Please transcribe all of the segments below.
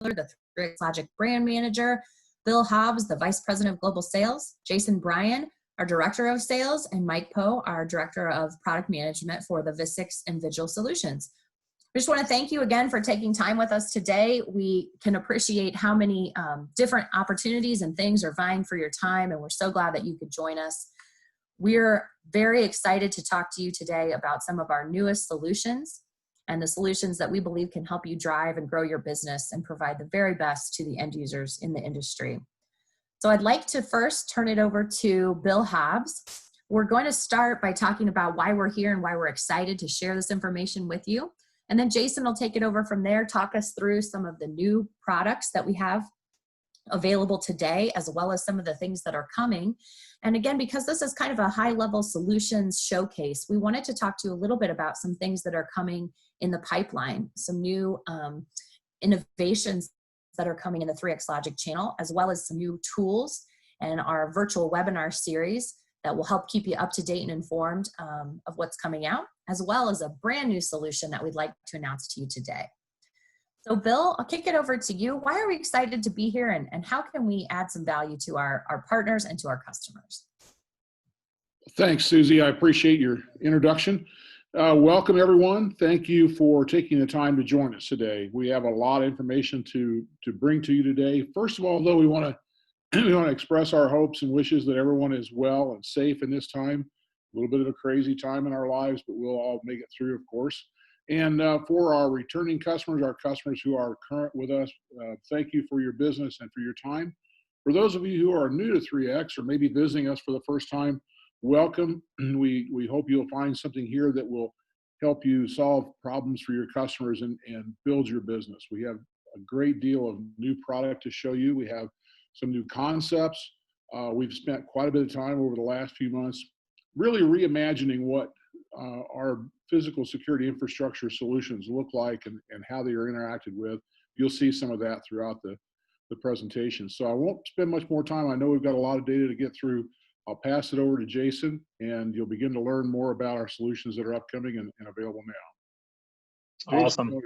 the Logic brand manager, Bill Hobbs, the vice president of global sales, Jason Bryan, our director of sales, and Mike Poe, our director of product management for the VISIX and VIGIL Solutions. I just want to thank you again for taking time with us today. We can appreciate how many different opportunities and things are vying for your time, and we're so glad that you could join us. We're very excited to talk to you today about some of our newest solutions and the solutions that we believe can help you drive and grow your business and provide the very best to the end users in the industry. So I'd like to first turn it over to Bill Hobbs. We're going to start by talking about why we're here and why we're excited to share this information with you. And then Jason will take it over from there, talk us through some of the new products that we have available today, as well as some of the things that are coming. And again, because this is kind of a high-level solutions showcase, we wanted to talk to you a little bit about some things that are coming in the pipeline, some new innovations that are coming in the 3X Logic channel, as well as some new tools and our virtual webinar series that will help keep you up to date and informed of what's coming out, as well as a brand new solution that we'd like to announce to you today. So Bill, I'll kick it over to you. Why are we excited to be here, and how can we add some value to our partners and to our customers? Thanks, Susie. I appreciate your introduction. Welcome, everyone. Thank you for taking the time to join us today. We have a lot of information to bring to you today. First of all, though, we want to express our hopes and wishes that everyone is well and safe in this time. A little bit of a crazy time in our lives, but we'll all make it through, of course. And for our returning customers, our customers who are current with us, thank you for your business and for your time. For those of you who are new to 3X or maybe visiting us for the first time, welcome. We hope you'll find something here that will help you solve problems for your customers and build your business. We have a great deal of new product to show you. We have some new concepts. We've spent quite a bit of time over the last few months really reimagining what our physical security infrastructure solutions look like and how they are interacted with. You'll see some of that throughout the presentation. So I won't spend much more time. I know we've got a lot of data to get through. I'll pass it over to Jason, and you'll begin to learn more about our solutions that are upcoming and available now. Jason, awesome.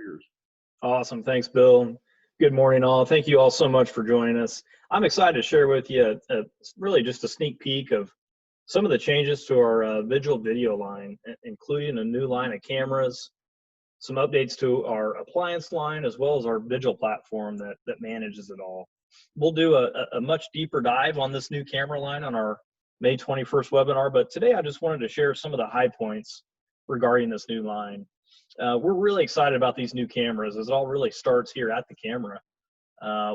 Awesome. Thanks, Bill. Good morning, all. Thank you all so much for joining us. I'm excited to share with you really just a sneak peek of some of the changes to our VIGIL video line, including a new line of cameras, some updates to our appliance line, as well as our VIGIL platform that manages it all. We'll do a much deeper dive on this new camera line on our May 21st webinar, but today I just wanted to share some of the high points regarding this new line. We're really excited about these new cameras, as it all really starts here at the camera,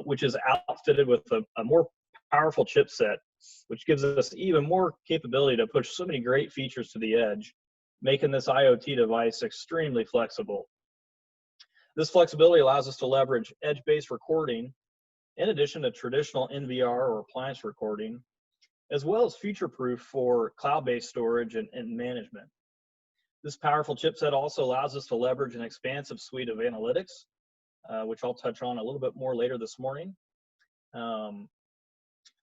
which is outfitted with a more powerful chipset, which gives us even more capability to push so many great features to the edge, making this IoT device extremely flexible. This flexibility allows us to leverage edge-based recording in addition to traditional NVR or appliance recording, as well as future-proof for cloud-based storage and management. This powerful chipset also allows us to leverage an expansive suite of analytics, which I'll touch on a little bit more later this morning.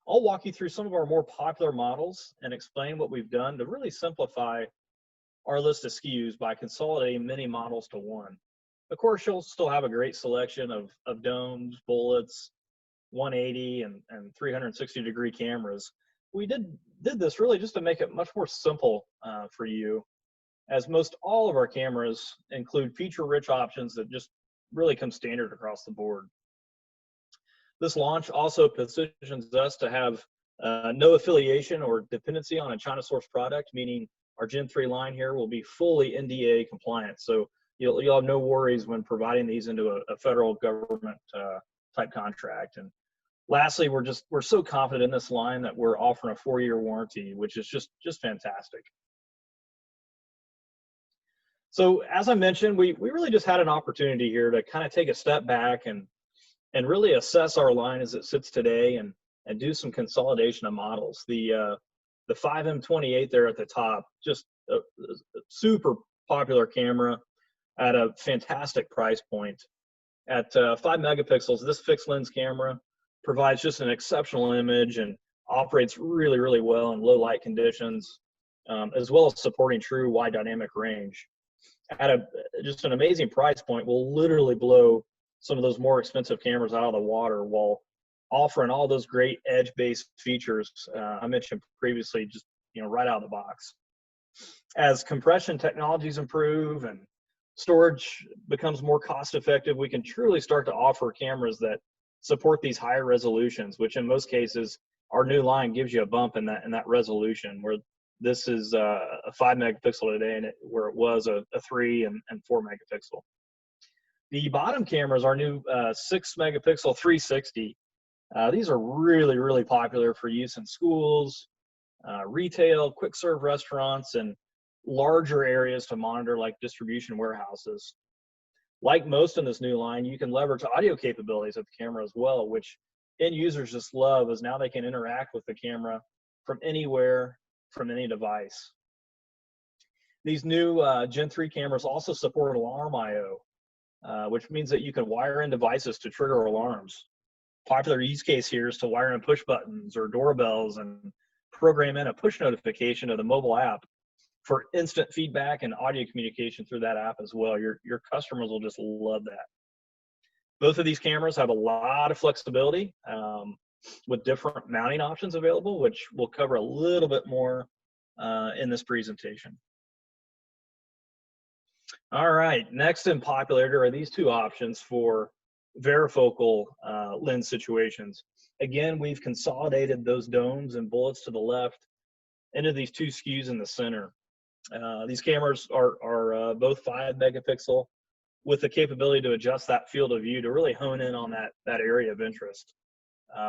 I'll walk you through some of our more popular models and explain what we've done to really simplify our list of SKUs by consolidating many models to one. Of course, you'll still have a great selection of domes, bullets, 180 and 360-degree cameras. We did this really just to make it much more simple for you, as most all of our cameras include feature-rich options that just really come standard across the board. This launch also positions us to have no affiliation or dependency on a China-sourced product, meaning our Gen 3 line here will be fully NDAA compliant. So you'll have no worries when providing these into a federal government type contract. And lastly, we're so confident in this line that we're offering a 4-year warranty, which is just fantastic. So as I mentioned, we really just had an opportunity here to kind of take a step back and really assess our line as it sits today and do some consolidation of models. The 5M28 there at the top, just a super popular camera at a fantastic price point. At 5 megapixels, this fixed lens camera provides just an exceptional image and operates really, really well in low light conditions, as well as supporting true wide dynamic range. At just an amazing price point, will literally blow some of those more expensive cameras out of the water while offering all those great edge-based features I mentioned previously, just right out of the box. As compression technologies improve and storage becomes more cost-effective, we can truly start to offer cameras that support these higher resolutions, which in most cases, our new line gives you a bump in that resolution, where this is a 5 megapixel today, and where it was a 3 and 4 megapixel. The bottom cameras, our new 6 megapixel 360. These are really, really popular for use in schools, retail, quick serve restaurants, and larger areas to monitor, like distribution warehouses. Like most in this new line, you can leverage audio capabilities of the camera as well, which end users just love, as now they can interact with the camera from anywhere, from any device. These new Gen 3 cameras also support alarm I/O, which means that you can wire in devices to trigger alarms. Popular use case here is to wire in push buttons or doorbells and program in a push notification of the mobile app for instant feedback and audio communication through that app as well. Your customers will just love that. Both of these cameras have a lot of flexibility with different mounting options available, which we'll cover a little bit more in this presentation. All right, next in popularity are these two options for varifocal lens situations. Again, we've consolidated those domes and bullets to the left into these two SKUs in the center. These cameras are both 5 megapixel with the capability to adjust that field of view to really hone in on that area of interest,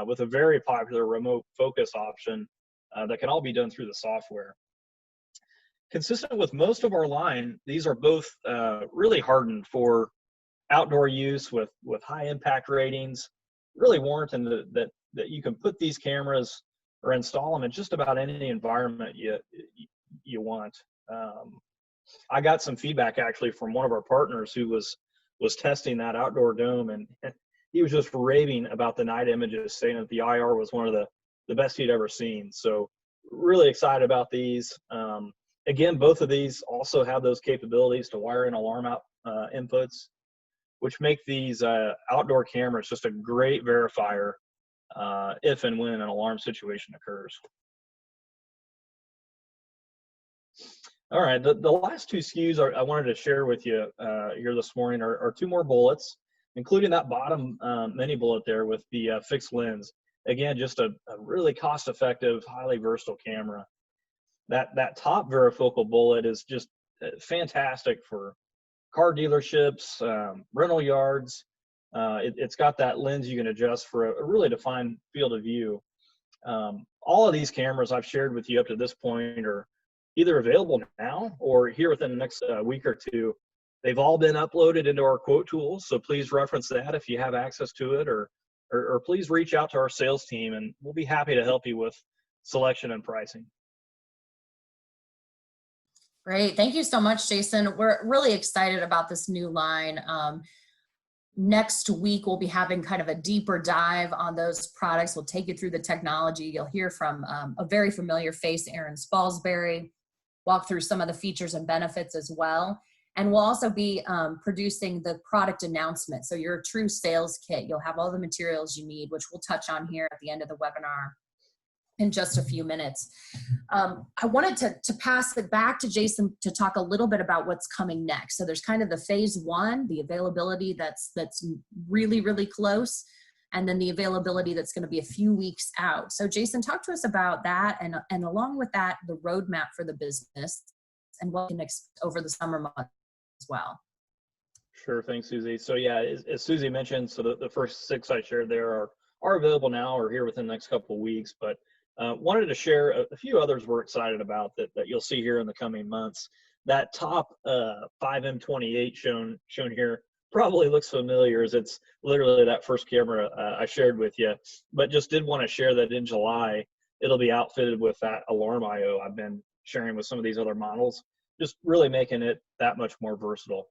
with a very popular remote focus option that can all be done through the software. Consistent with most of our line, these are both really hardened for outdoor use with high impact ratings, really warranting that you can put these cameras or install them in just about any environment you want. I got some feedback actually from one of our partners who was testing that outdoor dome, and he was just raving about the night images, saying that the IR was one of the best he'd ever seen. So really excited about these. Again, both of these also have those capabilities to wire in alarm out inputs, which make these outdoor cameras just a great verifier if and when an alarm situation occurs. All right, the last two SKUs I wanted to share with you here this morning are two more bullets, including that bottom mini bullet there with the fixed lens. Again, just a really cost-effective, highly versatile camera. That top varifocal bullet is just fantastic for car dealerships, rental yards. It's got that lens you can adjust for a really defined field of view. All of these cameras I've shared with you up to this point are either available now or here within the next week or two. They've all been uploaded into our quote tools, so please reference that if you have access to it, or please reach out to our sales team, and we'll be happy to help you with selection and pricing. Great. Thank you so much, Jason. We're really excited about this new line. Next week, we'll be having kind of a deeper dive on those products. We'll take you through the technology. You'll hear from a very familiar face, Erron Spalsbury, walk through some of the features and benefits as well. And we'll also be producing the product announcement. So your true sales kit, you'll have all the materials you need, which we'll touch on here at the end of the webinar in just a few minutes. I wanted to pass it back to Jason to talk a little bit about what's coming next. So there's kind of the phase one, the availability that's really, really close, and then the availability that's going to be a few weeks out. So Jason, talk to us about that, and along with that, the roadmap for the business and what can expect over the summer months as well. Sure, thanks, Suzi. So yeah, as Suzi mentioned, so the first 6 I shared there are available now or here within the next couple of weeks, but wanted to share a few others we're excited about that you'll see here in the coming months. That top 5M28 shown here probably looks familiar, as it's literally that first camera I shared with you, but just did want to share that in July, it'll be outfitted with that alarm I/O I've been sharing with some of these other models, just really making it that much more versatile.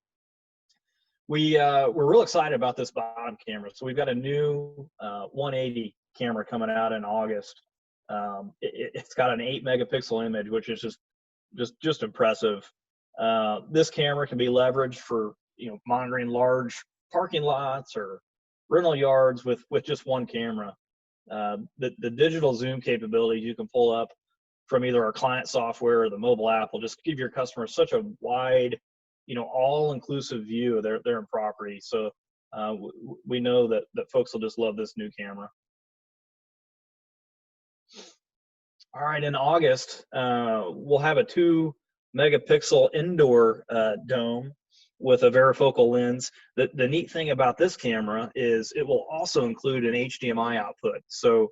We're real excited about this bottom camera. So we've got a new 180 camera coming out in August. It's got an 8 megapixel image, which is just impressive. This camera can be leveraged for monitoring large parking lots or rental yards with just one camera. The digital zoom capability you can pull up from either our client software or the mobile app will just give your customers such a wide, all-inclusive view of their property. So we know that folks will just love this new camera. All right, in August, we'll have a 2-megapixel indoor dome with a varifocal lens. The neat thing about this camera is it will also include an HDMI output. So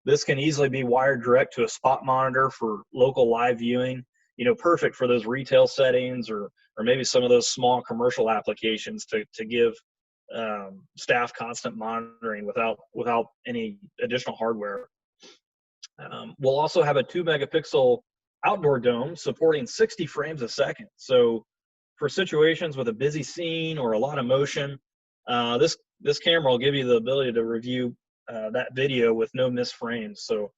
this can easily be wired direct to a spot monitor for local live viewing, perfect for those retail settings or maybe some of those small commercial applications to give staff constant monitoring without any additional hardware. We'll also have a 2-megapixel outdoor dome supporting 60 frames a second. So for situations with a busy scene or a lot of motion, this camera will give you the ability to review that video with no missed frames. So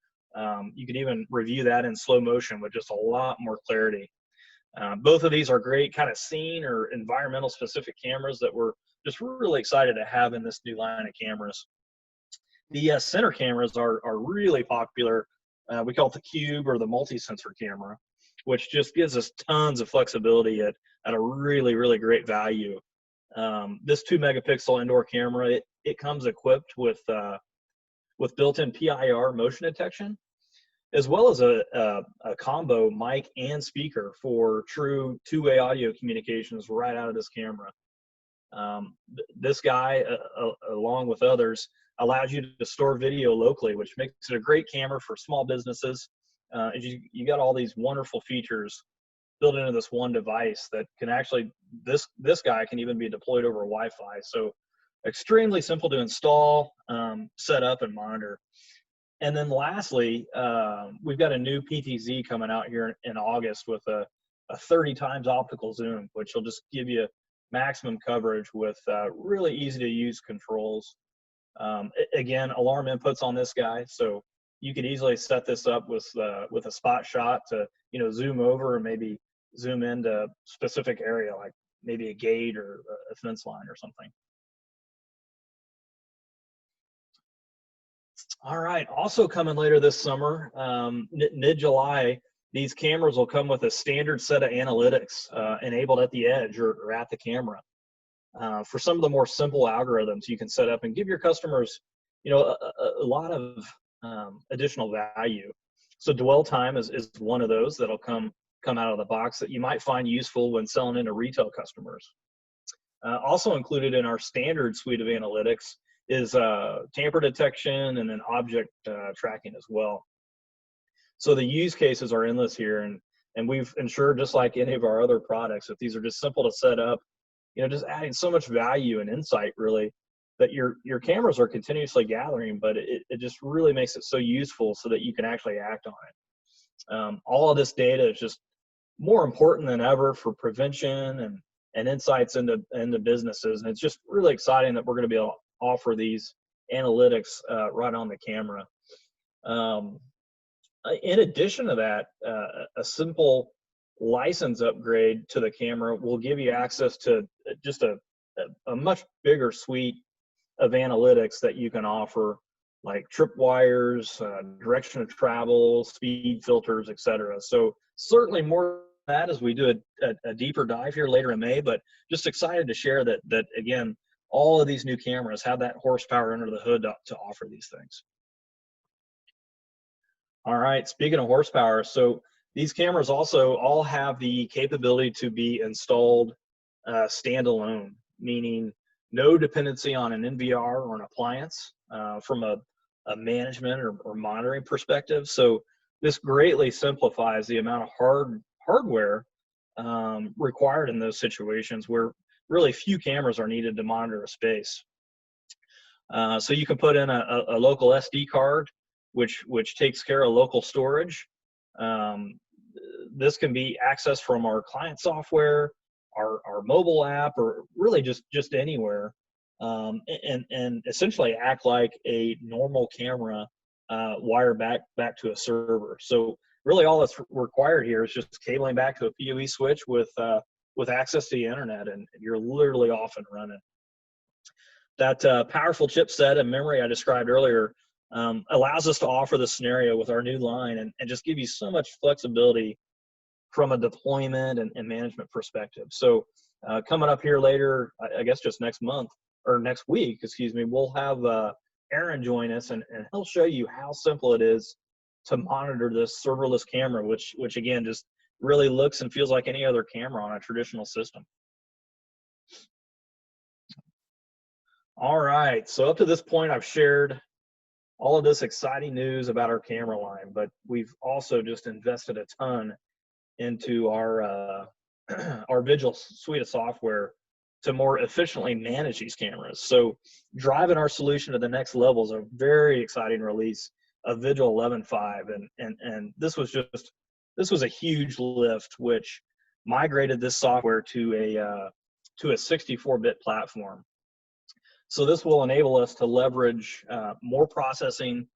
you can even review that in slow motion with just a lot more clarity. Both of these are great kind of scene or environmental specific cameras that we're just really excited to have in this new line of cameras. The center cameras are really popular. We call it the cube or the multi-sensor camera, which just gives us tons of flexibility at a really, really great value. This 2-megapixel indoor camera, it comes equipped with built-in PIR motion detection, as well as a combo mic and speaker for true two-way audio communications right out of this camera. This guy, along with others, allows you to store video locally, which makes it a great camera for small businesses. You got all these wonderful features built into this one device that can actually, this guy can even be deployed over Wi-Fi. So extremely simple to install, set up, and monitor. And then lastly, we've got a new PTZ coming out here in August with a 30 times optical zoom, which will just give you maximum coverage with really easy to use controls. Again, alarm inputs on this guy, so you could easily set this up with a spot shot to zoom over and maybe zoom into a specific area, like maybe a gate or a fence line or something. All right, also coming later this summer, mid-July, these cameras will come with a standard set of analytics enabled at the edge or at the camera. For some of the more simple algorithms you can set up and give your customers, a lot of additional value. So dwell time is one of those that'll come out of the box that you might find useful when selling into retail customers. Also included in our standard suite of analytics is tamper detection and then object tracking as well. So the use cases are endless here, and we've ensured, just like any of our other products, that these are just simple to set up, just adding so much value and insight, really, that your cameras are continuously gathering, but it just really makes it so useful so that you can actually act on it. All of this data is just more important than ever for prevention and insights into businesses, and it's just really exciting that we're going to be able to offer these analytics right on the camera. In addition to that, a simple license upgrade to the camera will give you access to just a much bigger suite of analytics that you can offer, like tripwires, direction of travel, speed filters, etc. So certainly more than that as we do a deeper dive here later in May, but just excited to share that again, all of these new cameras have that horsepower under the hood to offer these things. All right, speaking of horsepower, so these cameras also all have the capability to be installed standalone, meaning no dependency on an NVR or an appliance from a management or monitoring perspective. So this greatly simplifies the amount of hardware required in those situations where really few cameras are needed to monitor a space. So you can put in a local SD card, which takes care of local storage. This can be accessed from our client software, our mobile app, or really just anywhere, and essentially act like a normal camera wired back to a server. So really all that's required here is just cabling back to a PoE switch with access to the internet, and you're literally off and running. That powerful chipset and memory I described earlier allows us to offer the scenario with our new line and just give you so much flexibility from a deployment and management perspective. So coming up here later, I guess just next month, or next week, excuse me, we'll have Erron join us, and he'll show you how simple it is to monitor this serverless camera, which again, just really looks and feels like any other camera on a traditional system. All right, so up to this point, I've shared all of this exciting news about our camera line, but we've also just invested a ton into our our VIGIL suite of software to more efficiently manage these cameras. So driving our solution to the next level is a very exciting release of VIGIL 11.5, and this was a huge lift, which migrated this software to a 64-bit platform. So this will enable us to leverage more processing,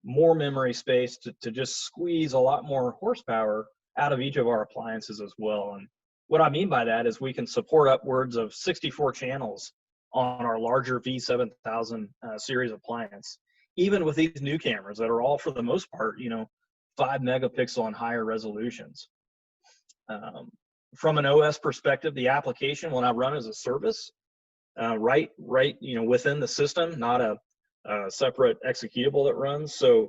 more memory space to just squeeze a lot more horsepower out of each of our appliances as well. And what I mean by that is we can support upwards of 64 channels on our larger V7000 series appliance, even with these new cameras that are all, for the most part, 5 megapixel and higher resolutions. From an OS perspective, the application will now run as a service, right within the system, not a separate executable that runs. So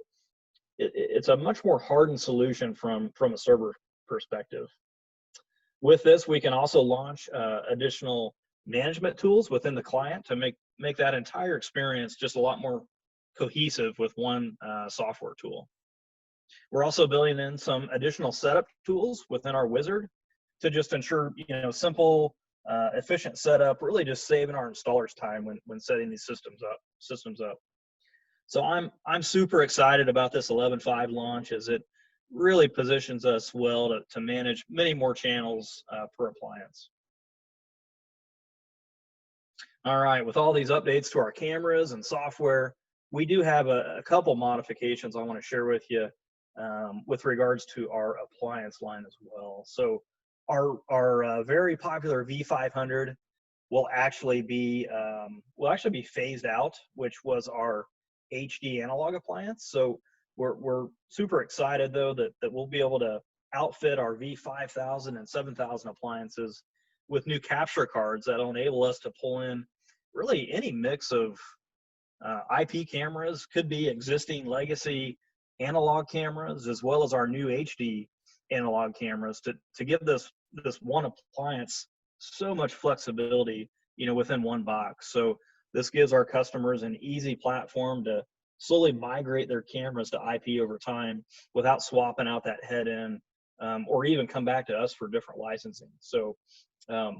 it's a much more hardened solution from a server perspective. With this, we can also launch additional management tools within the client to make that entire experience just a lot more cohesive with one software tool. We're also building in some additional setup tools within our wizard to just ensure simple, efficient setup, really just saving our installers time when setting these systems up. So I'm super excited about this 11.5 launch, as it really positions us well to manage many more channels per appliance. All right, with all these updates to our cameras and software, we do have a couple modifications I want to share with you with regards to our appliance line as well. So our very popular V500 will actually be phased out, which was our HD analog appliance. So we're super excited though that we'll be able to outfit our V5000 and 7000 appliances with new capture cards that'll enable us to pull in really any mix of IP cameras, could be existing legacy analog cameras, as well as our new HD analog cameras to give this one appliance so much flexibility, within one box. So this gives our customers an easy platform to slowly migrate their cameras to IP over time without swapping out that head end, or even come back to us for different licensing. So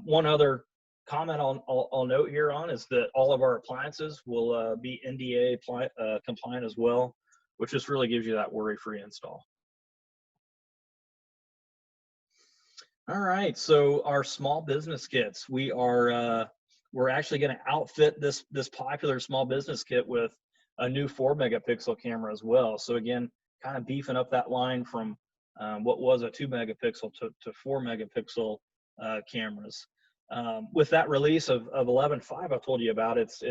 one other comment I'll note here on is that all of our appliances will be NDA compliant as well, which just really gives you that worry-free install. All right, so our small business kits, we're actually going to outfit this popular small business kit with a new 4 megapixel camera as well. So again, kind of beefing up that line from what was a 2 megapixel to 4 megapixel cameras. With that release of 11.5 I told you about, it's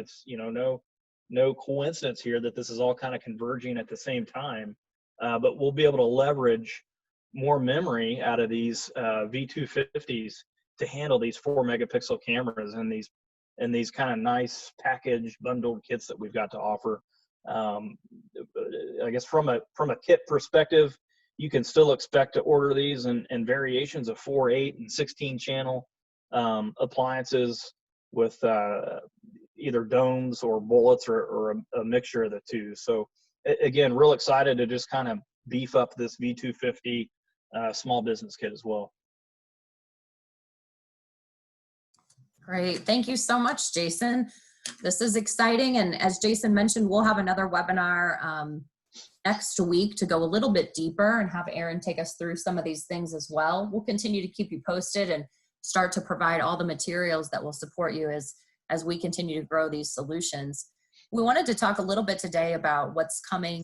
no coincidence here that this is all kind of converging at the same time, but we'll be able to leverage more memory out of these V250s to handle these 4 megapixel cameras and these kind of nice packaged bundled kits that we've got to offer. I guess from a kit perspective, you can still expect to order these in variations of 4, 8, and 16 channel appliances with either domes or bullets or a mixture of the two. So again, real excited to just kind of beef up this V250 small business kit as well. Great. Thank you so much, Jason. This is exciting. And as Jason mentioned, we'll have another webinar next week to go a little bit deeper and have Erron take us through some of these things as well. We'll continue to keep you posted and start to provide all the materials that will support you as we continue to grow these solutions. We wanted to talk a little bit today about what's coming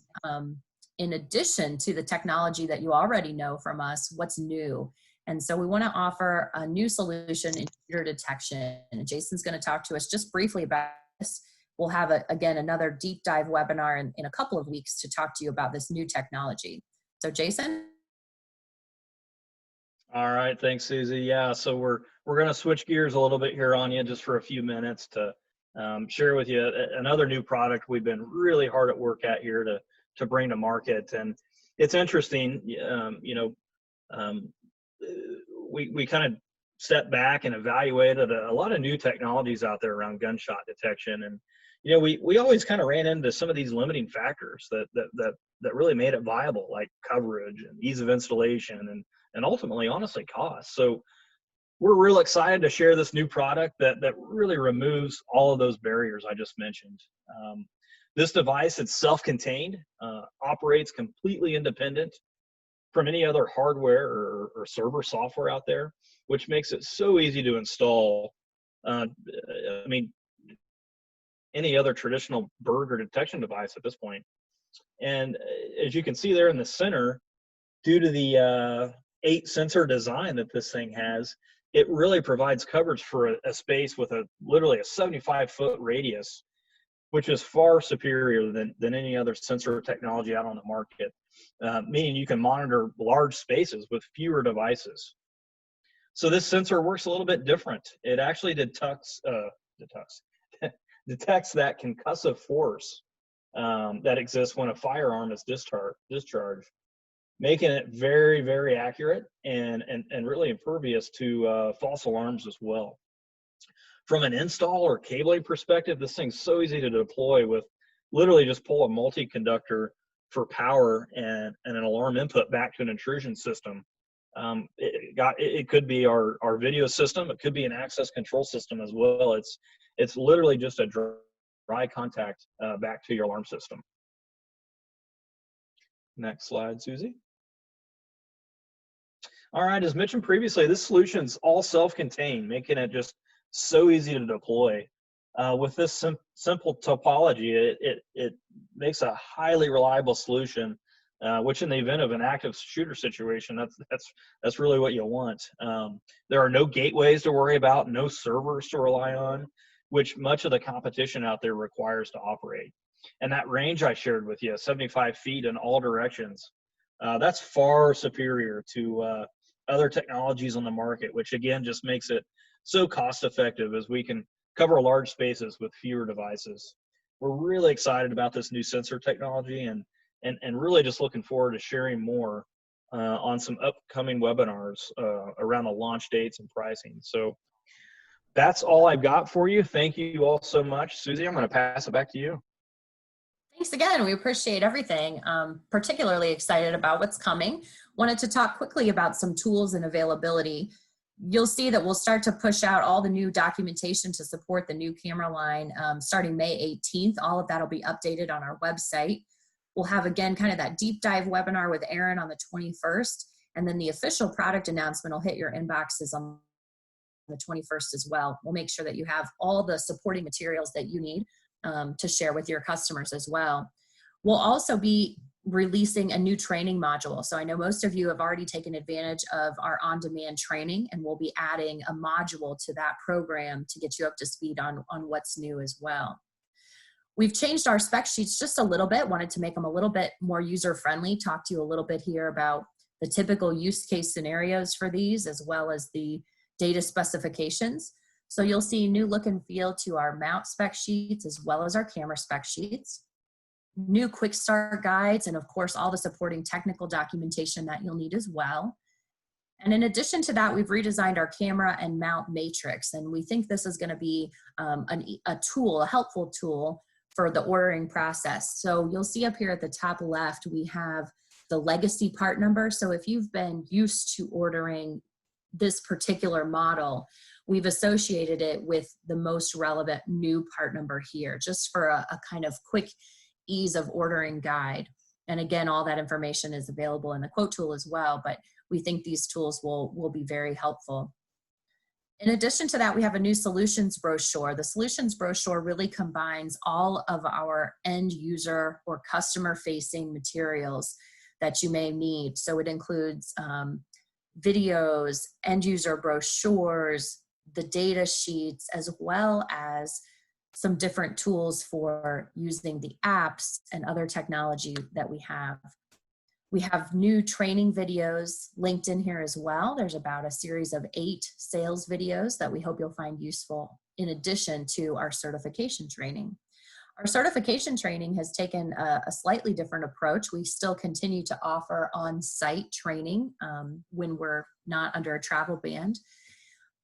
in addition to the technology that you already know from us, what's new. And so we want to offer a new solution in intruder detection. And Jason's going to talk to us just briefly about this. we'll have, again, another deep dive webinar in a couple of weeks to talk to you about this new technology. So Jason? All right, thanks, Susie. Yeah, so we're going to switch gears a little bit here on you just for a few minutes to share with you another new product we've been really hard at work at here to bring to market. And it's interesting, we kind of stepped back and evaluated a lot of new technologies out there around gunshot detection. And we always kind of ran into some of these limiting factors that really made it viable, like coverage and ease of installation and ultimately, honestly, cost. So we're real excited to share this new product that really removes all of those barriers I just mentioned. This device, it's self-contained, operates completely independent from any other hardware or server software out there, which makes it so easy to install. Any other traditional burglar detection device at this point. And as you can see there in the center, due to the 8 sensor design that this thing has, it really provides coverage for a space with literally a 75-foot radius, which is far superior than any other sensor technology out on the market, meaning you can monitor large spaces with fewer devices. So this sensor works a little bit different. It actually detects that concussive force that exists when a firearm is discharged, making it very, very accurate and really impervious to false alarms as well. From an install or cabling perspective, this thing's so easy to deploy with literally just pull a multi-conductor for power and an alarm input back to an intrusion system. It could be our video system. It could be an access control system as well. It's literally just a dry contact back to your alarm system. Next slide, Susie. All right, as mentioned previously, this solution's all self-contained, making it just so easy to deploy. With this simple topology, it makes a highly reliable solution, which in the event of an active shooter situation, that's really what you want. There are no gateways to worry about, no servers to rely on, which much of the competition out there requires to operate. And that range I shared with you, 75 feet in all directions, that's far superior to other technologies on the market, which again just makes it so cost effective as we can cover large spaces with fewer devices. We're really excited about this new sensor technology and really just looking forward to sharing more on some upcoming webinars around the launch dates and pricing. So that's all I've got for you. Thank you all so much. Susie, I'm going to pass it back to you. Thanks again. We appreciate everything. Particularly excited about what's coming. Wanted to talk quickly about some tools and availability. You'll see that we'll start to push out all the new documentation to support the new camera line starting May 18th. All of that will be updated on our website. We'll have, again, kind of that deep dive webinar with Erron on the 21st. And then the official product announcement will hit your inboxes on the 21st as well. We'll make sure that you have all the supporting materials that you need to share with your customers as well. We'll also be releasing a new training module. So I know most of you have already taken advantage of our on-demand training, and we'll be adding a module to that program to get you up to speed on what's new as well. We've changed our spec sheets just a little bit, wanted to make them a little bit more user-friendly, talk to you a little bit here about the typical use case scenarios for these, as well as the data specifications. So you'll see new look and feel to our mount spec sheets as well as our camera spec sheets, new quick start guides, and of course all the supporting technical documentation that you'll need as well. And in addition to that, we've redesigned our camera and mount matrix, and we think this is going to be a helpful tool for the ordering process. So you'll see up here at the top left, we have the legacy part number. So if you've been used to ordering this particular model, we've associated it with the most relevant new part number here, just for a kind of quick ease of ordering guide. And again, all that information is available in the quote tool as well, but we think these tools will be very helpful. In addition to that, we have a new solutions brochure. The solutions brochure really combines all of our end user or customer facing materials that you may need. So it includes videos, end user brochures, the data sheets, as well as some different tools for using the apps and other technology that we have. We have new training videos linked in here as well. There's about a series of 8 sales videos that we hope you'll find useful in addition to our certification training. Our certification training has taken a slightly different approach. We still continue to offer on-site training when we're not under a travel ban,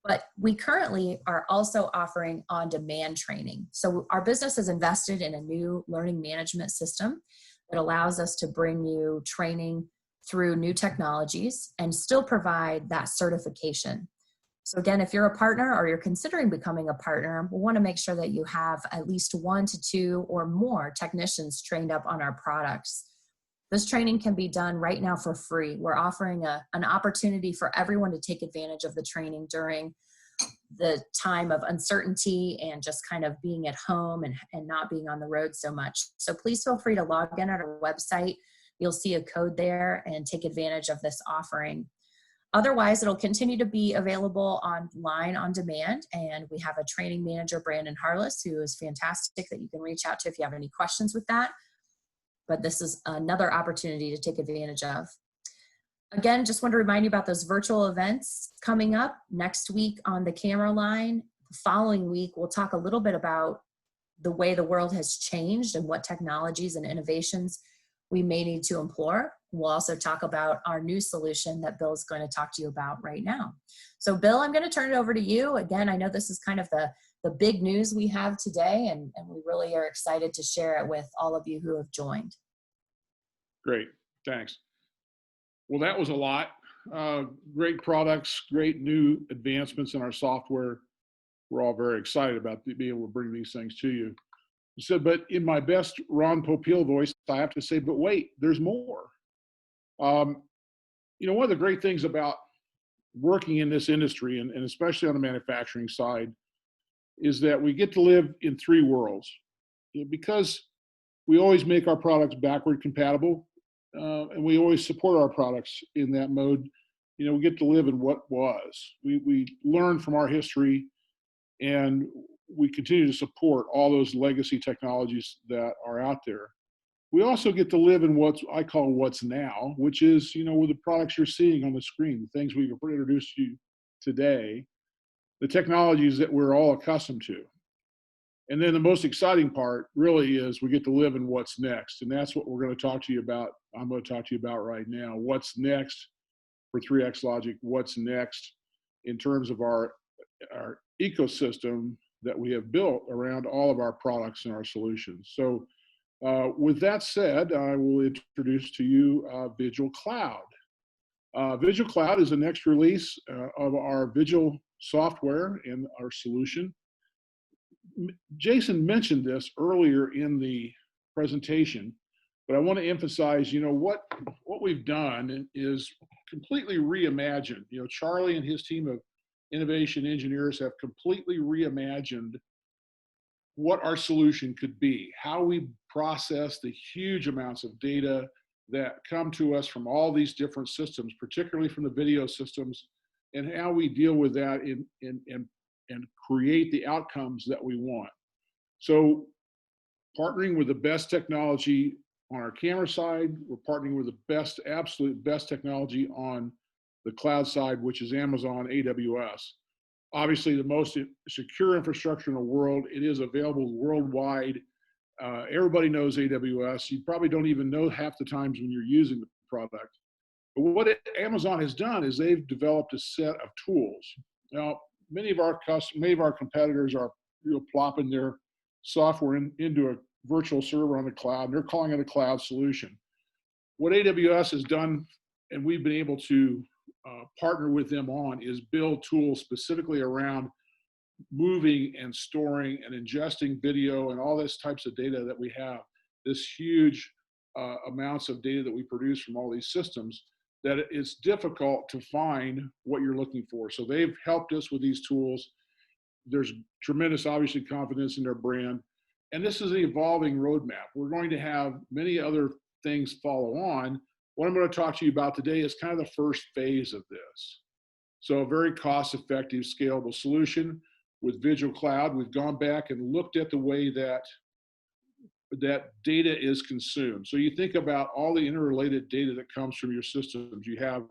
but we currently are also offering on-demand training. So our business has invested in a new learning management system that allows us to bring you training through new technologies and still provide that certification. So again, if you're a partner or you're considering becoming a partner, we want to make sure that you have at least 1 to 2 or more technicians trained up on our products. This training can be done right now for free. We're offering an opportunity for everyone to take advantage of the training during the time of uncertainty and just kind of being at home and not being on the road so much. So please feel free to log in at our website. You'll see a code there and take advantage of this offering. Otherwise, it'll continue to be available online on demand. And we have a training manager, Brandon Harless, who is fantastic that you can reach out to if you have any questions with that. But this is another opportunity to take advantage of. Again, just want to remind you about those virtual events coming up next week on the camera line. The following week, we'll talk a little bit about the way the world has changed and what technologies and innovations we may need to employ. We'll also talk about our new solution that Bill's going to talk to you about right now. So Bill, I'm going to turn it over to you. Again, I know this is kind of the big news we have today, and we really are excited to share it with all of you who have joined. Great, thanks. Well, that was a lot. Great products, great new advancements in our software. We're all very excited about being able to bring these things to you. So, but in my best Ron Popeil voice, I have to say, but wait, there's more. You know, one of the great things about working in this industry, and especially on the manufacturing side, is that we get to live in 3 worlds. Because we always make our products backward compatible, and we always support our products in that mode. You know, we get to live in what was. We learn from our history, and we continue to support all those legacy technologies that are out there. We also get to live in what I call what's now, which is, you know, with the products you're seeing on the screen, the things we've introduced to you today, the technologies that we're all accustomed to. And then the most exciting part really is we get to live in what's next. And that's what we're going to talk to you about. I'm going to talk to you about right now. What's next for 3X Logic? What's next in terms of our ecosystem that we have built around all of our products and our solutions. So with that said, I will introduce to you VIGIL Cloud. VIGIL Cloud is the next release of our VIGIL software and our solution. Jason mentioned this earlier in the presentation, but I want to emphasize, you know, what we've done is completely reimagined. You know, Charlie and his team of innovation engineers have completely reimagined what our solution could be, how we process the huge amounts of data that come to us from all these different systems, particularly from the video systems, and how we deal with that and create the outcomes that we want. So partnering with the best technology on our camera side, we're partnering with the best, absolute best technology on the cloud side, which is Amazon AWS. Obviously the most secure infrastructure in the world. It is available worldwide. Everybody knows AWS. You probably don't even know half the times when you're using the product. But what Amazon has done is they've developed a set of tools. Now, many of our competitors are, you know, plopping their software into a virtual server on the cloud, and they're calling it a cloud solution. What AWS has done, and we've been able to partner with them on, is build tools specifically around moving and storing and ingesting video and all this types of data that we have, this huge amounts of data that we produce from all these systems, that it's difficult to find what you're looking for. So they've helped us with these tools. There's tremendous, obviously, confidence in their brand. And this is an evolving roadmap. We're going to have many other things follow on. What I'm going to talk to you about today is kind of the first phase of this. So a very cost-effective, scalable solution. with VIGIL Cloud, we've gone back and looked at the way that data is consumed. So you think about all the interrelated data that comes from your systems. You have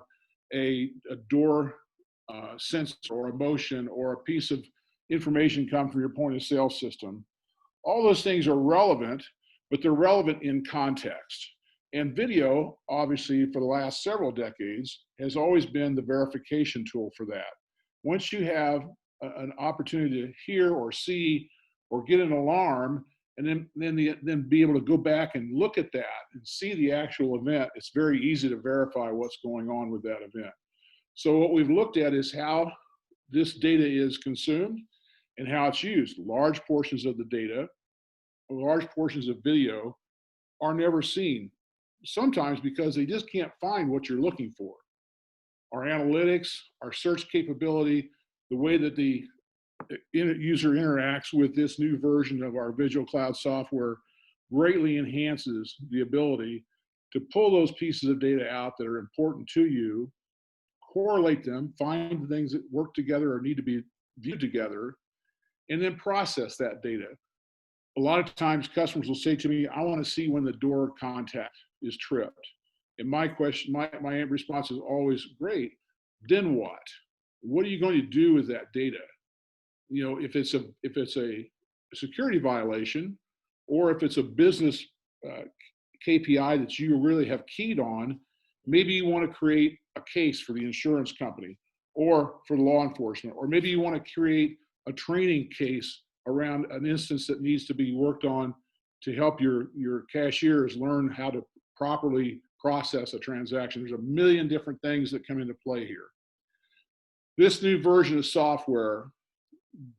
a door sensor or a motion or a piece of information come from your point of sale system. All those things are relevant, but they're relevant in context. And video, obviously, for the last several decades, has always been the verification tool for that. Once you have an opportunity to hear or see or get an alarm, and then be able to go back and look at that and see the actual event, it's very easy to verify what's going on with that event. So what we've looked at is how this data is consumed and how it's used. Large portions of the data, large portions of video are never seen, sometimes because they just can't find what you're looking for. Our analytics, our search capability, the way that the user interacts with this new version of our VIGIL Cloud software greatly enhances the ability to pull those pieces of data out that are important to you, correlate them, find things that work together or need to be viewed together, and then process that data. A lot of times customers will say to me, I want to see when the door contact is tripped. And my response is always, great, then what? What are you going to do with that data? You know, if it's a security violation, or if it's a business KPI that you really have keyed on, maybe you want to create a case for the insurance company or for law enforcement, or maybe you want to create a training case around an instance that needs to be worked on to help your cashiers learn how to properly process a transaction. There's a million different things that come into play here. This new version of software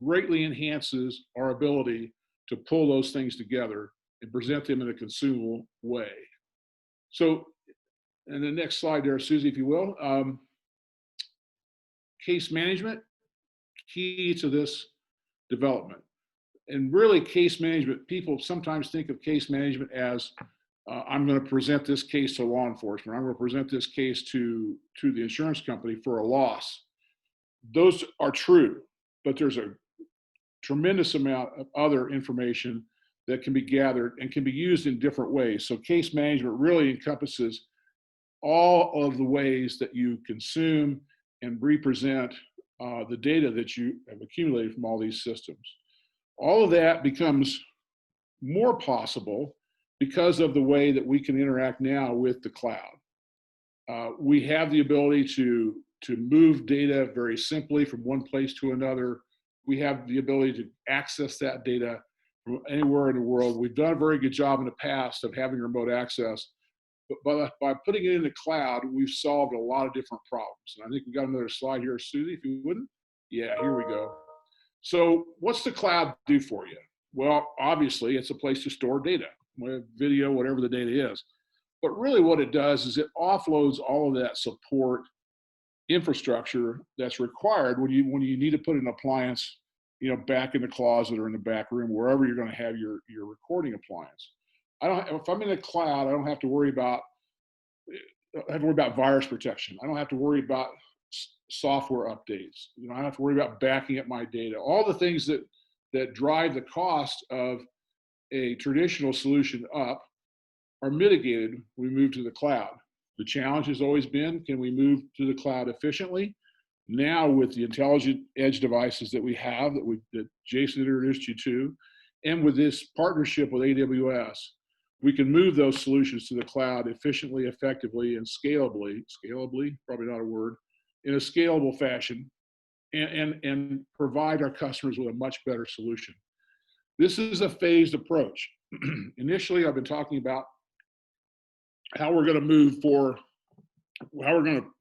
greatly enhances our ability to pull those things together and present them in a consumable way. So, and the next slide there, Suzi, if you will. Case management, key to this development. And really case management, people sometimes think of case management as, I'm going to present this case to law enforcement. I'm going to present this case to the insurance company for a loss. Those are true, but there's a tremendous amount of other information that can be gathered and can be used in different ways. So case management really encompasses all of the ways that you consume and represent the data that you have accumulated from all these systems. All of that becomes more possible because of the way that we can interact now with the cloud. We have the ability to move data very simply from one place to another. We have the ability to access that data from anywhere in the world. We've done a very good job in the past of having remote access, but by putting it in the cloud, we've solved a lot of different problems. And I think we got another slide here, Suzi, if you wouldn't. Yeah, here we go. So what's the cloud do for you? Well, obviously, it's a place to store data, video, whatever the data is. But really what it does is it offloads all of that support infrastructure that's required when you need to put an appliance, you know, back in the closet or in the back room, wherever you're going to have your recording appliance. If I'm in the cloud, I don't have to worry about virus protection. I don't have to worry about software updates. You know, I don't have to worry about backing up my data. All the things that drive the cost of a traditional solution up are mitigated when we move to the cloud. The challenge has always been, can we move to the cloud efficiently? Now with the intelligent edge devices that we have, that Jason introduced you to, and with this partnership with AWS, we can move those solutions to the cloud efficiently, effectively, and scalably, probably not a word, in a scalable fashion, and provide our customers with a much better solution. This is a phased approach. Initially, I've been talking about how we're going to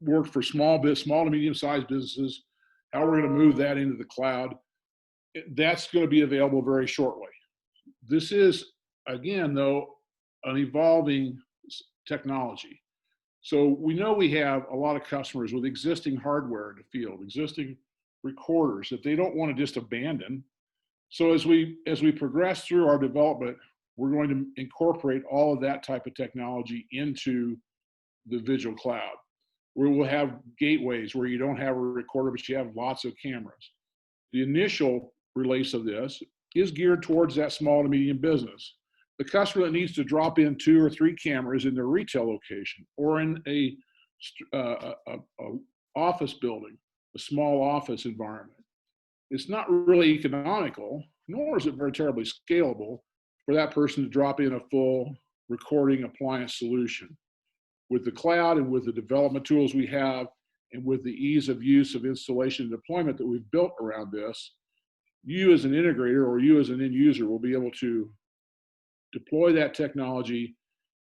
work for small to medium-sized businesses, how we're going to move that into the cloud. That's going to be available very shortly. This is, again, though, an evolving technology. So we know we have a lot of customers with existing hardware in the field, existing recorders that they don't want to just abandon. So as we progress through our development, we're going to incorporate all of that type of technology into the VIGIL Cloud, where we'll have gateways where you don't have a recorder, but you have lots of cameras. The initial release of this is geared towards that small to medium business. The customer that needs to drop in 2 or 3 cameras in their retail location or in a office building, a small office environment. It's not really economical, nor is it very terribly scalable for that person to drop in a full recording appliance solution. With the cloud and with the development tools we have and with the ease of use of installation and deployment that we've built around this, you as an integrator or you as an end user will be able to deploy that technology,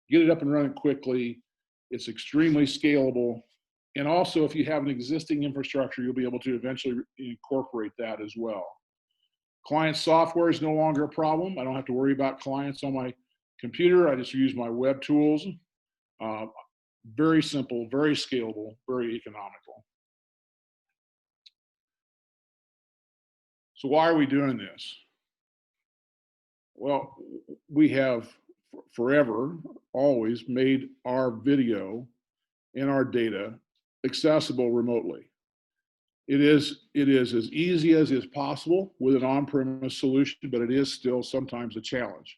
get it up and running quickly. It's extremely scalable. And also, if you have an existing infrastructure, you'll be able to eventually incorporate that as well. Client software is no longer a problem. I don't have to worry about clients on my computer. I just use my web tools. Very simple, very scalable, very economical. So why are we doing this? Well, we have forever, always made our video and our data accessible remotely. It is as easy as is possible with an on-premise solution, but it is still sometimes a challenge.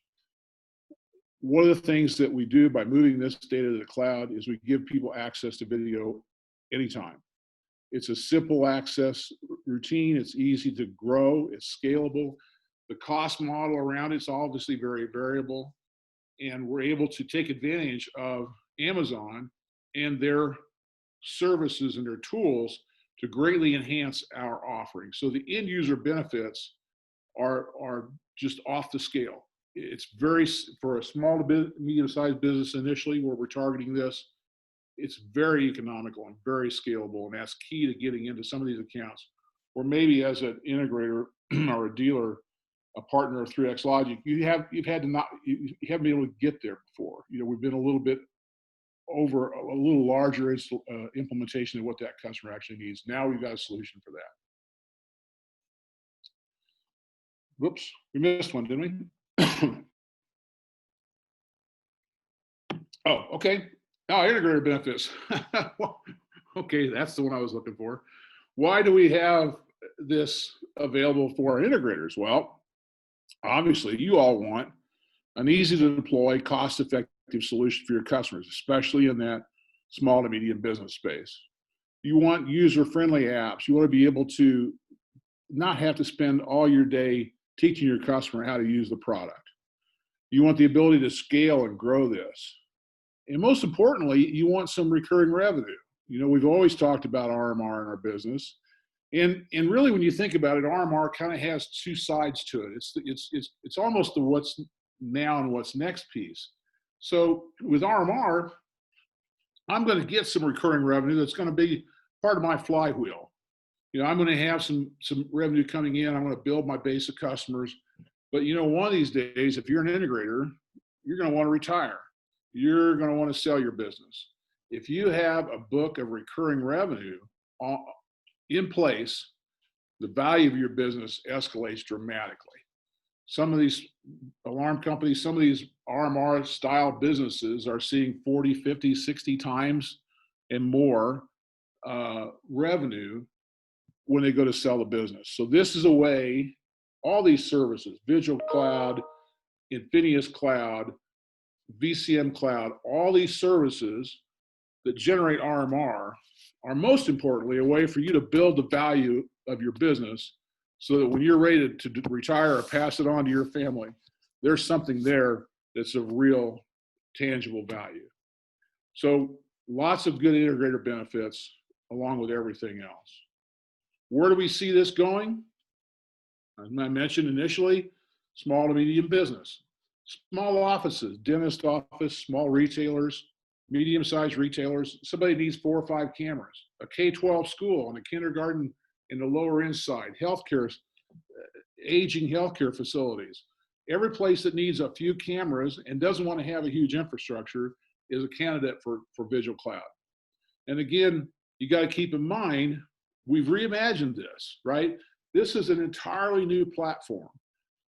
One of the things that we do by moving this data to the cloud is we give people access to video anytime. It's a simple access routine. It's easy to grow. It's scalable. The cost model around it's obviously very variable. And we're able to take advantage of Amazon and their services and their tools to greatly enhance our offering. So the end user benefits are just off the scale. It's very, for a small to medium-sized business initially where we're targeting this, it's very economical and very scalable, and that's key to getting into some of these accounts. Or maybe as an integrator or a dealer, a partner of 3X Logic, you haven't been able to get there before. You know, we've been a little bit over a little larger implementation of what that customer actually needs. Now we've got a solution for that. Whoops, we missed one, didn't we? Oh, okay. Now, integrator benefits. Okay, that's the one I was looking for. Why do we have this available for our integrators? Well, obviously, you all want an easy to deploy, cost-effective solution for your customers, especially in that small to medium business space. You want user-friendly apps. You want to be able to not have to spend all your day teaching your customer how to use the product. You want the ability to scale and grow this. And most importantly, you want some recurring revenue. You know, we've always talked about RMR in our business. And really, when you think about it, RMR kind of has 2 sides to it. It's almost the what's now and what's next piece. So with RMR, I'm going to get some recurring revenue that's going to be part of my flywheel. You know, I'm going to have some revenue coming in. I'm going to build my base of customers. But you know, one of these days, if you're an integrator, you're going to want to retire. You're going to want to sell your business. If you have a book of recurring revenue in place, the value of your business escalates dramatically. Some of these alarm companies, some of these RMR style businesses are seeing 40, 50, 60 times and more revenue when they go to sell the business. So this is a way, all these services, VIGIL Cloud, Infinius Cloud, VCM Cloud, all these services that generate RMR are most importantly a way for you to build the value of your business so that when you're ready to retire or pass it on to your family, there's something there that's of real tangible value. So lots of good integrator benefits along with everything else. Where do we see this going? As I mentioned initially, small to medium business. Small offices, dentist office, small retailers, medium-sized retailers. Somebody needs 4 or 5 cameras. A K-12 school and a kindergarten in the lower end side. Healthcare, aging healthcare facilities. Every place that needs a few cameras and doesn't want to have a huge infrastructure is a candidate for VIGIL Cloud. And again, you got to keep in mind, we've reimagined this, right? This is an entirely new platform.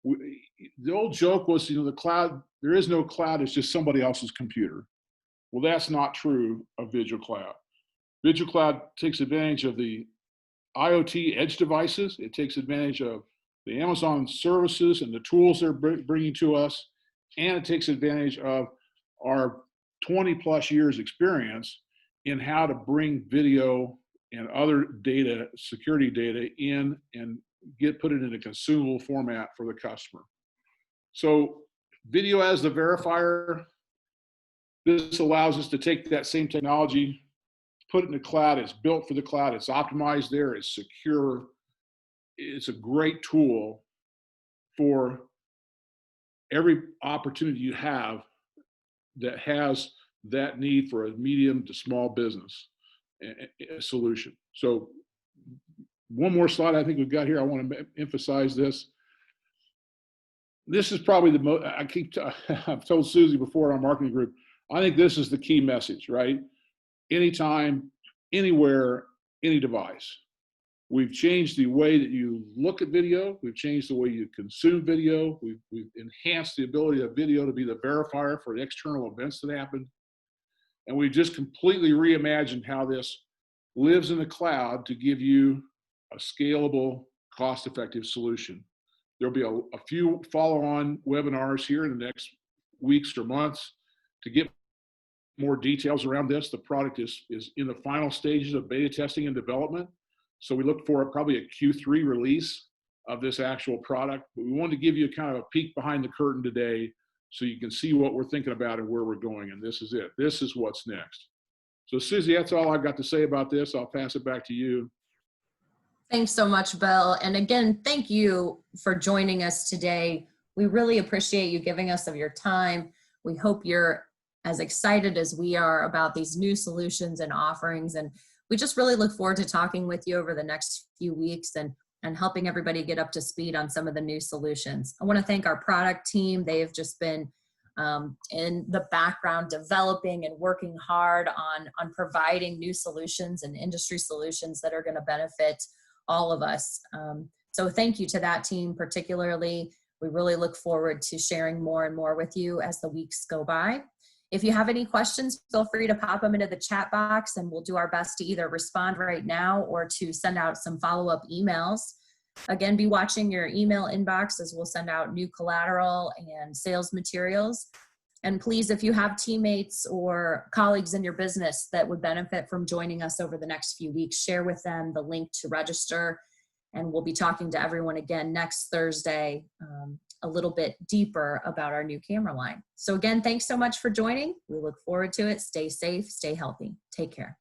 The old joke was, you know, the cloud, there is no cloud, it's just somebody else's computer. Well, that's not true of VIGIL Cloud. VIGIL Cloud takes advantage of the IoT edge devices. It takes advantage of the Amazon services and the tools they're bringing to us, and it takes advantage of our 20+ years experience in how to bring video and other data, security data in and put it in a consumable format for the customer. So video as the verifier, this allows us to take that same technology, put it in the cloud. It's built for the cloud. It's optimized there. It's secure. It's a great tool for every opportunity you have that has that need for a medium to small business a solution. So one more slide I think we've got here. I want to emphasize this. This is probably the most, I've told Suzi before in our marketing group, I think this is the key message, right? Anytime, anywhere, any device. We've changed the way that you look at video. We've changed the way you consume video. We've enhanced the ability of video to be the verifier for external events that happen. And we've just completely reimagined how this lives in the cloud to give you a scalable, cost-effective solution. There'll be a few follow-on webinars here in the next weeks or months to get more details around this. The product is in the final stages of beta testing and development. So we look for probably a Q3 release of this actual product. But we wanted to give you kind of a peek behind the curtain today so you can see what we're thinking about and where we're going. And this is it. This is what's next. So Suzi, that's all I've got to say about this. I'll pass it back to you. Thanks so much, Bill. And again, thank you for joining us today. We really appreciate you giving us of your time. We hope you're as excited as we are about these new solutions and offerings. And we just really look forward to talking with you over the next few weeks and helping everybody get up to speed on some of the new solutions. I want to thank our product team. They have just been in the background developing and working hard on providing new solutions and industry solutions that are going to benefit all of us. So thank you to that team particularly. We really look forward to sharing more and more with you as the weeks go by. If you have any questions, feel free to pop them into the chat box and we'll do our best to either respond right now or to send out some follow-up emails. Again, be watching your email inbox as we'll send out new collateral and sales materials. And please, if you have teammates or colleagues in your business that would benefit from joining us over the next few weeks, share with them the link to register. And we'll be talking to everyone again next Thursday a little bit deeper about our new camera line. So again, thanks so much for joining. We look forward to it. Stay safe, stay healthy. Take care.